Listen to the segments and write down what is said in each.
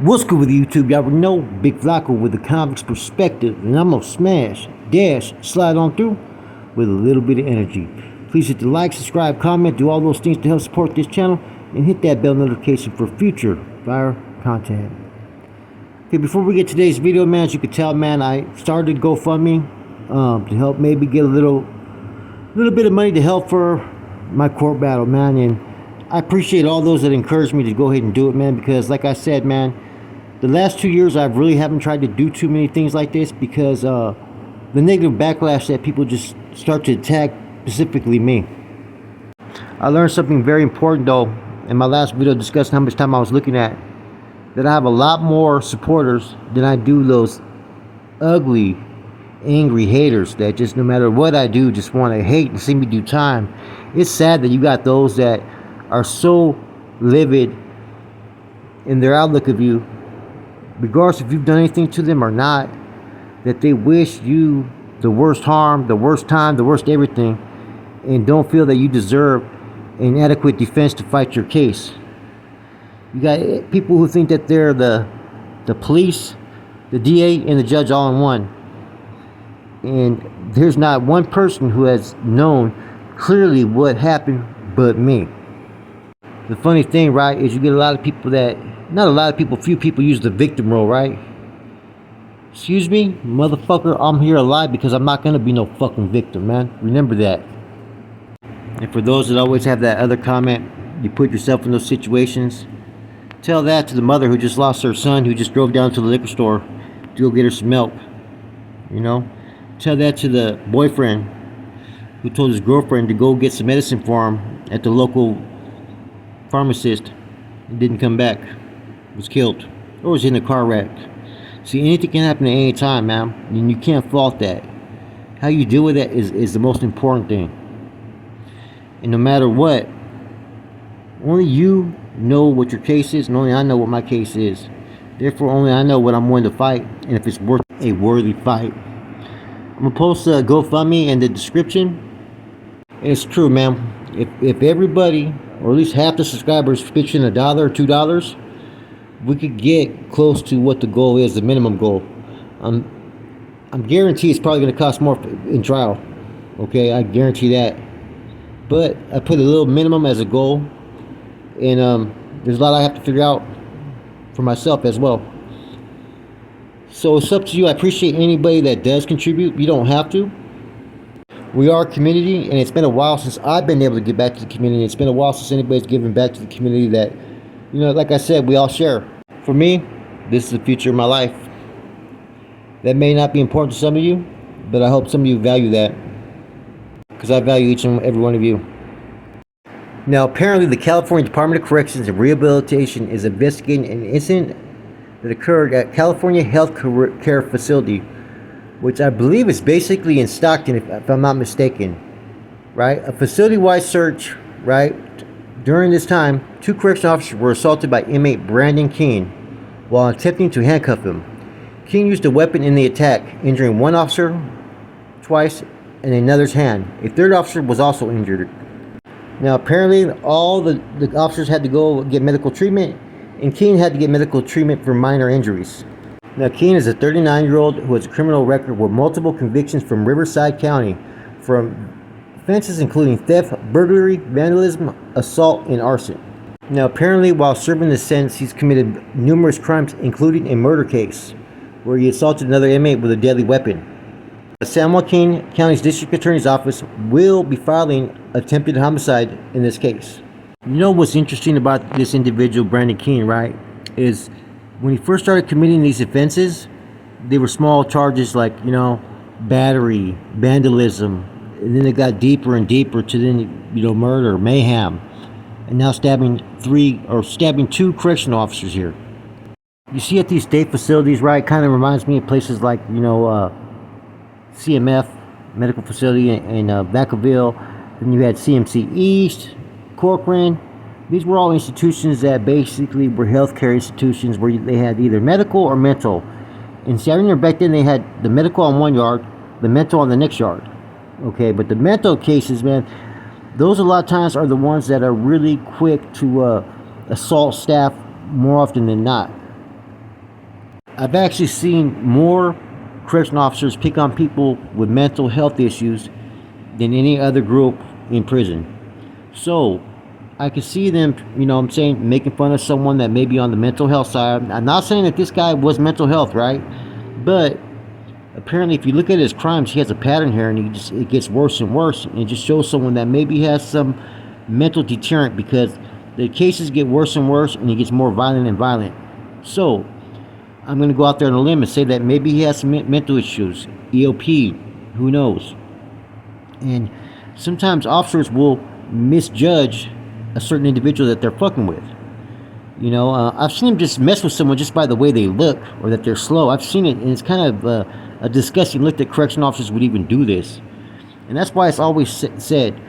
What's good with YouTube? Y'all already know Big Flaco with the convict's perspective, and I'm gonna smash, dash, slide on through with a little bit of energy. Please hit the like, subscribe, comment, do all those things to help support this channel, and hit that bell notification for future fire content. Okay, before we get to today's video, man, as you can tell, man, I started GoFundMe to help maybe get a little bit of money to help for my court battle, man. And I appreciate all those that encouraged me to go ahead and do it, man, because like I said, man, the last 2 years I really haven't tried to do too many things like this because the negative backlash that people just start to attack specifically me. I learned something very important though in my last video discussing how much time I was looking at, that I have a lot more supporters than I do those ugly, angry haters that just no matter what I do just want to hate and see me do time. It's sad that you got those that are so livid in their outlook of you, regardless if you've done anything to them or not, that they wish you the worst harm, the worst time, the worst everything, and don't feel that you deserve an adequate defense to fight your case. You got people who think that they're the police, the DA, and the judge all in one. And there's not one person who has known clearly what happened but me. The funny thing, right, is you get a lot of people that, not a lot of people, few people use the victim role, right? Excuse me, motherfucker, I'm here alive because I'm not gonna be no fucking victim, man. Remember that. And for those that always have that other comment, you put yourself in those situations, tell that to the mother who just lost her son, who just drove down to the liquor store to go get her some milk. You know? Tell that to the boyfriend who told his girlfriend to go get some medicine for him at the local pharmacist and didn't come back. Was killed or was in a car wreck. See, anything can happen at any time, man, and you can't fault that. How you deal with that is the most important thing. And no matter what, only you know what your case is, and only I know what my case is. Therefore, only I know what I'm willing to fight, and if it's worth a worthy fight. I'm gonna post a GoFundMe in the description. And it's true, man. If everybody, or at least half the subscribers, pitch in $1 or $2, we could get close to what the goal is, the minimum goal. I'm guaranteed it's probably going to cost more in trial. Okay, I guarantee that. But I put a little minimum as a goal, and there's a lot I have to figure out for myself as well. So it's up to you. I appreciate anybody that does contribute. You don't have to. We are a community, and it's been a while since I've been able to get back to the community. It's been a while since anybody's given back to the community that, you know, like I said, we all share. For me, this is the future of my life. That may not be important to some of you, but I hope some of you value that, because I value each and every one of you. Now, apparently the California Department of Corrections and Rehabilitation is investigating an incident that occurred at California Health Care Facility, which I believe is basically in Stockton, if I'm not mistaken, right? A facility-wide search, right? During this time, 2 correctional officers were assaulted by inmate Brandon Keene while attempting to handcuff him. Keene used a weapon in the attack, injuring one officer twice and another's hand. A third officer was also injured. Now, apparently, all the officers had to go get medical treatment, and Keene had to get medical treatment for minor injuries. Now, Keene is a 39-year-old who has a criminal record with multiple convictions from Riverside County from offenses including theft, burglary, vandalism, assault, and arson. Now, apparently, while serving this sentence, he's committed numerous crimes, including a murder case where he assaulted another inmate with a deadly weapon. The San Joaquin County's District Attorney's Office will be filing attempted homicide in this case. You know what's interesting about this individual, Brandon Keene, right, is when he first started committing these offenses, they were small charges like, you know, battery, vandalism, and then it got deeper and deeper to then, you know, murder, mayhem, and now stabbing 2 correctional officers here. You see at these state facilities, right, kind of reminds me of places like, you know, CMF medical facility in Vacaville. Then you had CMC East, Corcoran. These were all institutions that basically were healthcare institutions where they had either medical or mental. And see, I remember back then they had the medical on one yard, the mental on the next yard. Okay, but the mental cases, man, those a lot of times are the ones that are really quick to assault staff more often than not. I've actually seen more correction officers pick on people with mental health issues than any other group in prison. So I can see them, I'm saying, making fun of someone that may be on the mental health side. I'm not saying that this guy was mental health, right? But apparently, if you look at his crimes, he has a pattern here, and it gets worse and worse. And it just shows someone that maybe has some mental deterrent, because the cases get worse and worse, and he gets more violent and violent. So I'm going to go out there on a limb and say that maybe he has some mental issues, EOP, who knows? And sometimes officers will misjudge a certain individual that they're fucking with. I've seen them just mess with someone just by the way they look, or that they're slow. I've seen it, and it's kind of a disgusting look that correction officers would even do this. And that's why it's always said,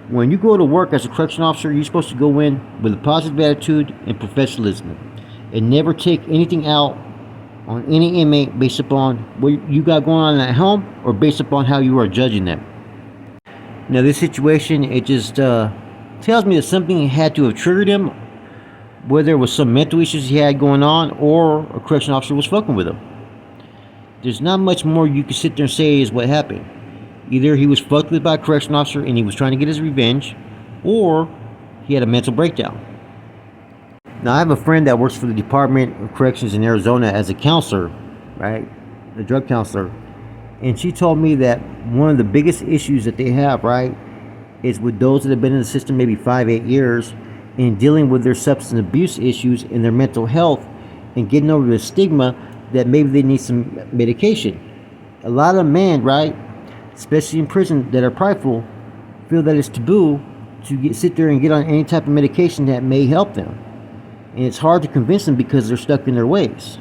when you go to work as a correction officer, you're supposed to go in with a positive attitude and professionalism, and never take anything out on any inmate based upon what you got going on at home, or based upon how you are judging them. Now, this situation, it just tells me that something had to have triggered him, whether it was some mental issues he had going on, or a correction officer was fucking with him. There's not much more you can sit there and say is what happened. Either he was fucked with by a correction officer and he was trying to get his revenge, or he had a mental breakdown. Now, I have a friend that works for the Department of Corrections in Arizona as a counselor, right? A drug counselor. And she told me that one of the biggest issues that they have, right, is with those that have been in the system maybe 5-8 years, in dealing with their substance abuse issues and their mental health, and getting over the stigma that maybe they need some medication. A lot of men, right, especially in prison, that are prideful, feel that it's taboo to sit there and get on any type of medication that may help them. And it's hard to convince them because they're stuck in their ways.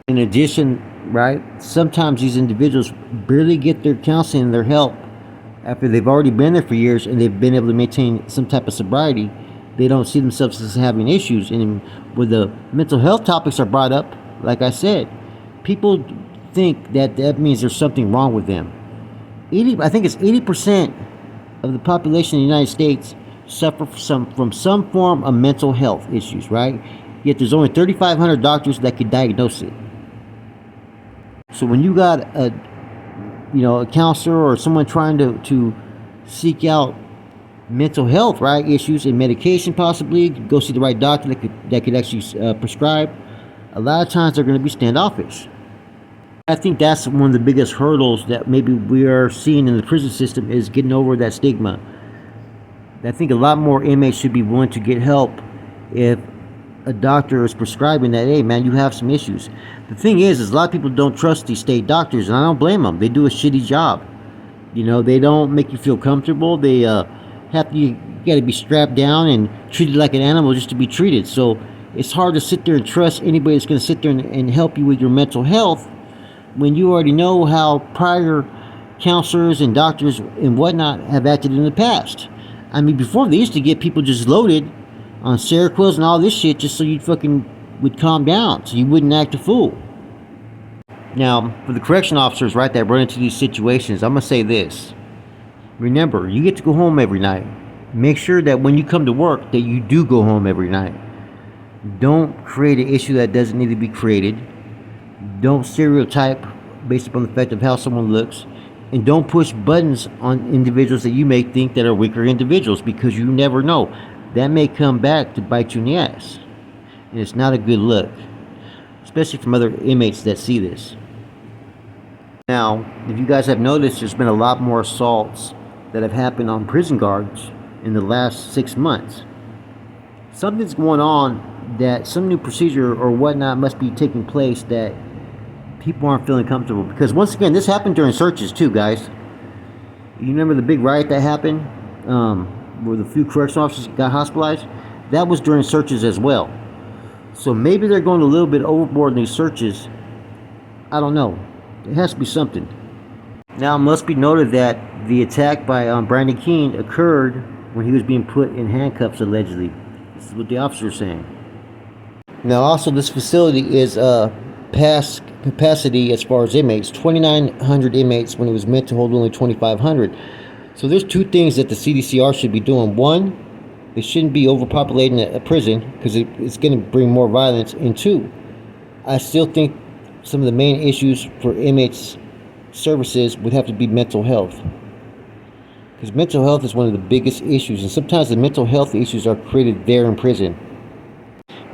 In addition, right, sometimes these individuals barely get their counseling and their help after they've already been there for years and they've been able to maintain some type of sobriety. They don't see themselves as having issues. And when the mental health topics are brought up, like I said, people think that means there's something wrong with them. I think it's 80% of the population in the United States suffer from some form of mental health issues, right? Yet there's only 3,500 doctors that could diagnose it. So when you got a counselor or someone trying to seek out mental health, right, issues and medication, possibly go see the right doctor that could actually prescribe, a lot of times they're going to be standoffish. I think that's one of the biggest hurdles that maybe we are seeing in the prison system, is getting over that stigma. I think a lot more inmates should be willing to get help if a doctor is prescribing that, hey man, you have some issues. The thing is a lot of people don't trust these state doctors, and I don't blame them. They do a shitty job. They don't make you feel comfortable. They you got to be strapped down and treated like an animal just to be treated. So it's hard to sit there and trust anybody that's going to sit there and help you with your mental health, when you already know how prior counselors and doctors and whatnot have acted in the past. I mean, before, they used to get people just loaded on Seroquels and all this shit just so you would calm down, so you wouldn't act a fool. Now, for the correction officers, right, that run into these situations, I'm going to say this. Remember, you get to go home every night. Make sure that when you come to work, that you do go home every night. Don't create an issue that doesn't need to be created. Don't stereotype based upon the fact of how someone looks. And don't push buttons on individuals that you may think that are weaker individuals, because you never know. That may come back to bite you in the ass. And it's not a good look, especially from other inmates that see this. Now, if you guys have noticed, there's been a lot more assaults that have happened on prison guards in the last 6 months. Something's going on, that some new procedure or whatnot must be taking place, that people aren't feeling comfortable. Because once again, this happened during searches too, guys. You remember the big riot that happened, where the few correctional officers got hospitalized? That was during searches as well. So maybe they're going a little bit overboard in these searches. I don't know. It has to be something. Now, it must be noted that the attack by Brandon Keene occurred when he was being put in handcuffs, allegedly. This is what the officer is saying. Now, also, this facility is past capacity as far as inmates, 2,900 inmates, when it was meant to hold only 2,500. So there's two things that the CDCR should be doing. One, they shouldn't be overpopulating a prison, because it's going to bring more violence. And two, I still think some of the main issues for inmates services would have to be mental health, because mental health is one of the biggest issues, and sometimes the mental health issues are created there in prison.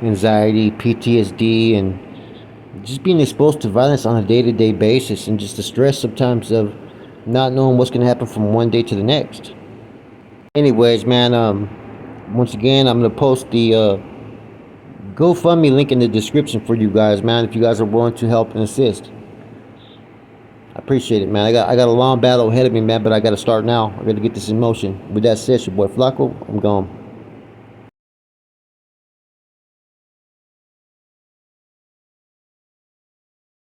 Anxiety, PTSD, and just being exposed to violence on a day-to-day basis, and just the stress sometimes of not knowing what's going to happen from one day to the next. Anyways, man, once again, I'm going to post the GoFundMe link in the description for you guys, man, if you guys are willing to help and assist. I appreciate it, man. I got a long battle ahead of me, man, but I got to start now. I got to get this in motion. With that said, your boy Flaco, I'm gone.